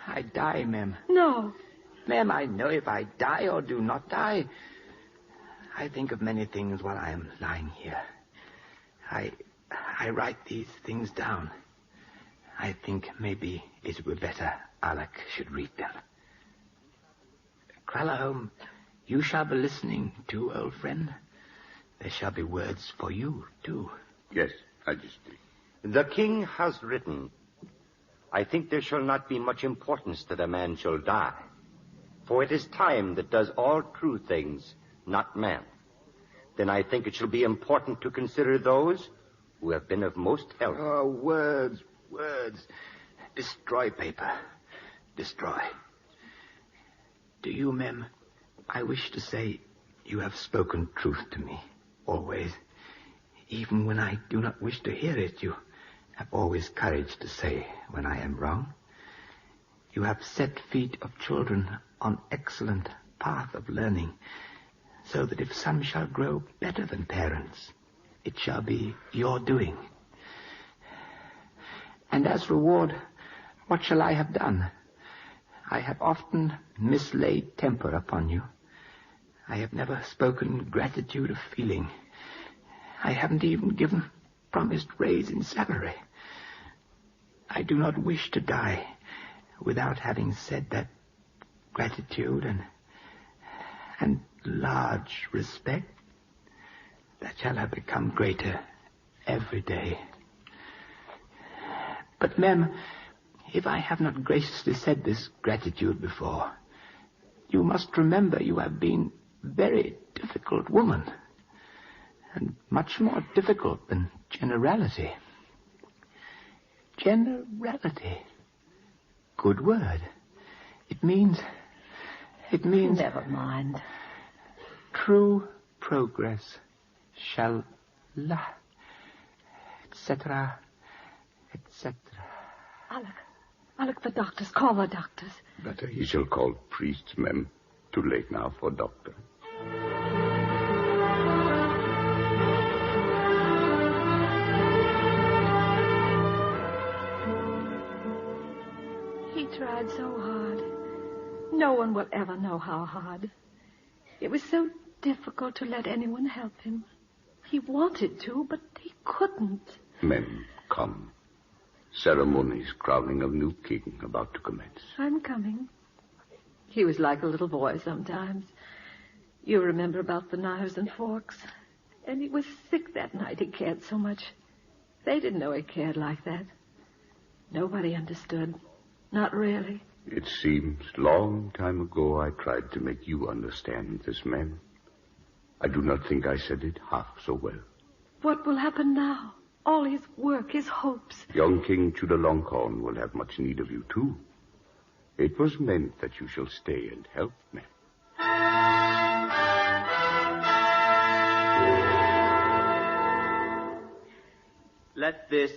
I die, ma'am. No. Ma'am, I know if I die or do not die. I think of many things while I am lying here. I write these things down. I think maybe it would be better Alec should read them. Kralahome, you shall be listening too, old friend. There shall be words for you, too. Yes, Majesty. The king has written, I think there shall not be much importance that a man shall die. For it is time that does all true things, not man. Then I think it shall be important to consider those who have been of most help. Oh, words. Destroy paper. Destroy. To you, Mem, I wish to say you have spoken truth to me, always. Even when I do not wish to hear it, you have always courage to say when I am wrong. You have set feet of children on excellent path of learning, so that if some shall grow better than parents, it shall be your doing. And as reward, what shall I have done? I have often mislaid temper upon you. I have never spoken gratitude of feeling. I haven't even given promised raise in salary. I do not wish to die without having said that gratitude and large respect that shall have become greater every day. But, Mem, if I have not graciously said this gratitude before, you must remember you have been a very difficult woman, and much more difficult than generality. Generality. Good word. It means... Never mind. True progress shall etc., etc. Alec, the doctors. Call the doctors. Better he shall call priests, Mem. Too late now for doctor. He tried so hard. No one will ever know how hard. It was so difficult to let anyone help him. He wanted to, but he couldn't. Men, come. Ceremonies crowning of new king about to commence. I'm coming. He was like a little boy sometimes. You remember about the knives and forks. And he was sick that night. He cared so much. They didn't know he cared like that. Nobody understood. Not really. It seems long time ago I tried to make you understand this man. I do not think I said it half so well. What will happen now? All his work, his hopes. Young King Chulalongkorn will have much need of you, too. It was meant that you shall stay and help me. Let this,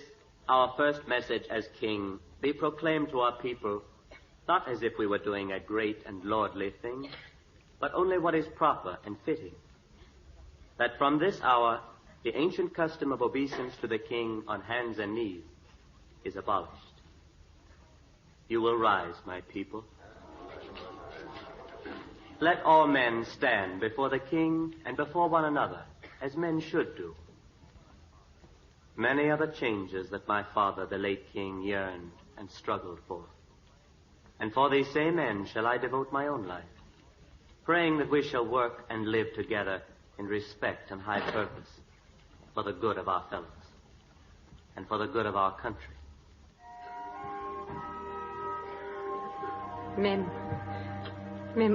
our first message as king, be proclaimed to our people, not as if we were doing a great and lordly thing, but only what is proper and fitting. That from this hour, the ancient custom of obeisance to the king on hands and knees is abolished. You will rise, my people. Let all men stand before the king and before one another, as men should do. Many are the changes that my father, the late king, yearned and struggled for. And for these same ends shall I devote my own life, praying that we shall work and live together in respect and high purpose for the good of our fellows and for the good of our country. Mem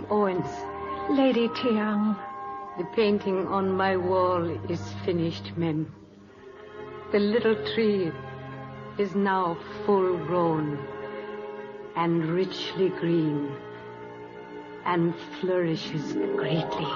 Owens. Lady Tiang. The painting on my wall is finished, Mem. The little tree is now full grown and richly green and flourishes greatly.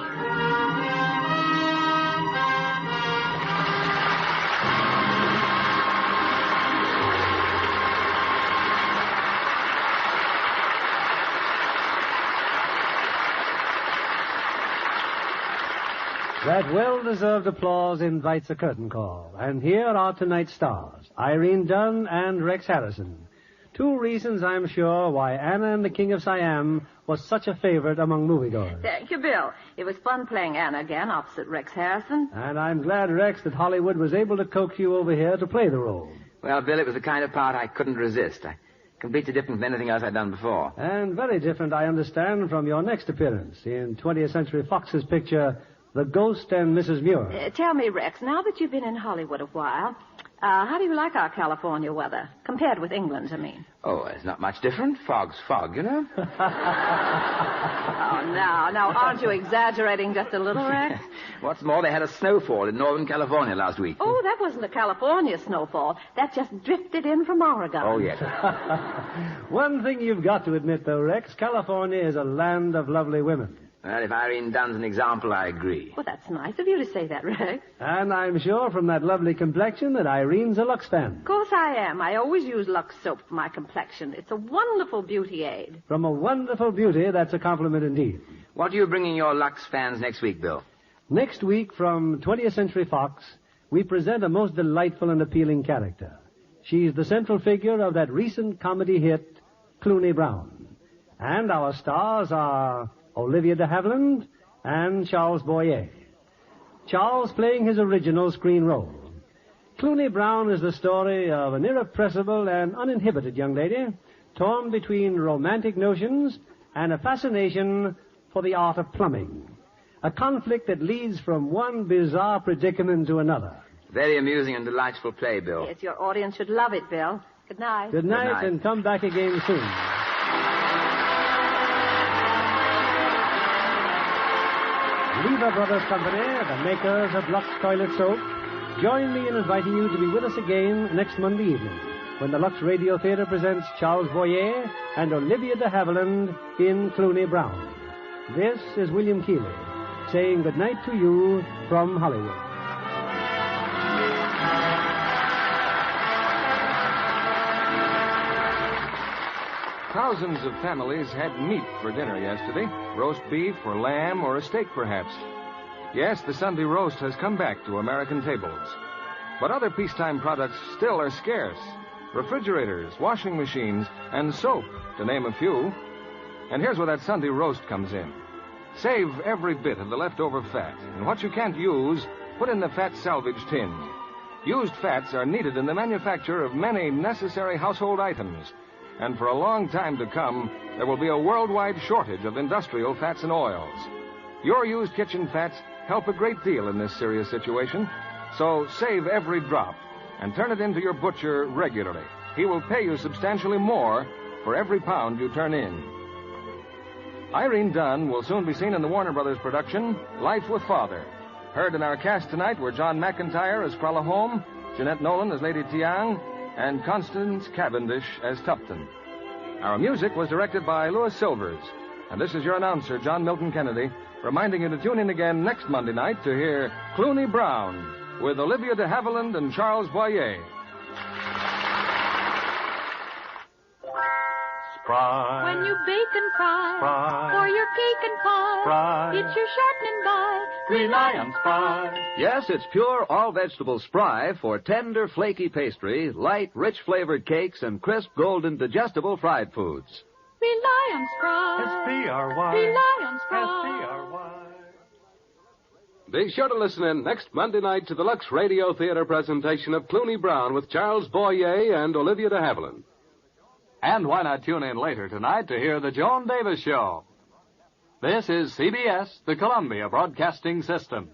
That well-deserved applause invites a curtain call. And here are tonight's stars, Irene Dunn and Rex Harrison. Two reasons, I'm sure, why Anna and the King of Siam was such a favorite among moviegoers. Thank you, Bill. It was fun playing Anna again opposite Rex Harrison. And I'm glad, Rex, that Hollywood was able to coax you over here to play the role. Well, Bill, it was the kind of part I couldn't resist. Completely different from anything else I'd done before. And very different, I understand, from your next appearance in 20th Century Fox's picture, The Ghost and Mrs. Muir. Tell me, Rex, now that you've been in Hollywood a while, how do you like our California weather? Compared with England's, I mean. Oh, it's not much different. Fog's fog, you know? Oh, now, aren't you exaggerating just a little, Rex? What's more, they had a snowfall in Northern California last week. Oh, that wasn't a California snowfall. That just drifted in from Oregon. Oh, yes. One thing you've got to admit, though, Rex, California is a land of lovely women. Well, if Irene Dunn's an example, I agree. Well, that's nice of you to say that, Rex. And I'm sure from that lovely complexion that Irene's a Lux fan. Of course I am. I always use Lux soap for my complexion. It's a wonderful beauty aid. From a wonderful beauty, that's a compliment indeed. What are you bringing your Lux fans next week, Bill? Next week, from 20th Century Fox, we present a most delightful and appealing character. She's the central figure of that recent comedy hit, Clooney Brown. And our stars are Olivia de Havilland and Charles Boyer. Charles playing his original screen role. Clooney Brown is the story of an irrepressible and uninhibited young lady torn between romantic notions and a fascination for the art of plumbing. A conflict that leads from one bizarre predicament to another. Very amusing and delightful play, Bill. Yes, your audience should love it, Bill. Good night. Good night, and come back again soon. Lever Brothers Company, the makers of Lux Toilet Soap, join me in inviting you to be with us again next Monday evening when the Lux Radio Theater presents Charles Boyer and Olivia de Havilland in Clooney Brown. This is William Keeley saying good night to you from Hollywood. Thousands of families had meat for dinner yesterday. Roast beef or lamb or a steak, perhaps. Yes, the Sunday roast has come back to American tables. But other peacetime products still are scarce. Refrigerators, washing machines, and soap, to name a few. And here's where that Sunday roast comes in. Save every bit of the leftover fat. And what you can't use, put in the fat salvage tin. Used fats are needed in the manufacture of many necessary household items. And for a long time to come, there will be a worldwide shortage of industrial fats and oils. Your used kitchen fats help a great deal in this serious situation. So save every drop and turn it into your butcher regularly. He will pay you substantially more for every pound you turn in. Irene Dunn will soon be seen in the Warner Brothers production, Life with Father. Heard in our cast tonight were John McIntyre as Kralahome, Jeanette Nolan as Lady Tiang, and Constance Cavendish as Tupton. Our music was directed by Louis Silvers. And this is your announcer, John Milton Kennedy, reminding you to tune in again next Monday night to hear Clooney Brown with Olivia de Havilland and Charles Boyer. Spry. When you bake and fry, Spry. for your cake and pie, Spry. it's your shortening by, Rely on Spry. Yes, it's pure all-vegetable Spry for tender, flaky pastry, light, rich-flavored cakes, and crisp, golden, digestible fried foods. Rely on Spry. S-P-R-Y. Rely on Spry. S-P-R-Y. Be sure to listen in next Monday night to the Lux Radio Theater presentation of Clooney Brown with Charles Boyer and Olivia de Havilland. And why not tune in later tonight to hear The Joan Davis Show? This is CBS, the Columbia Broadcasting System.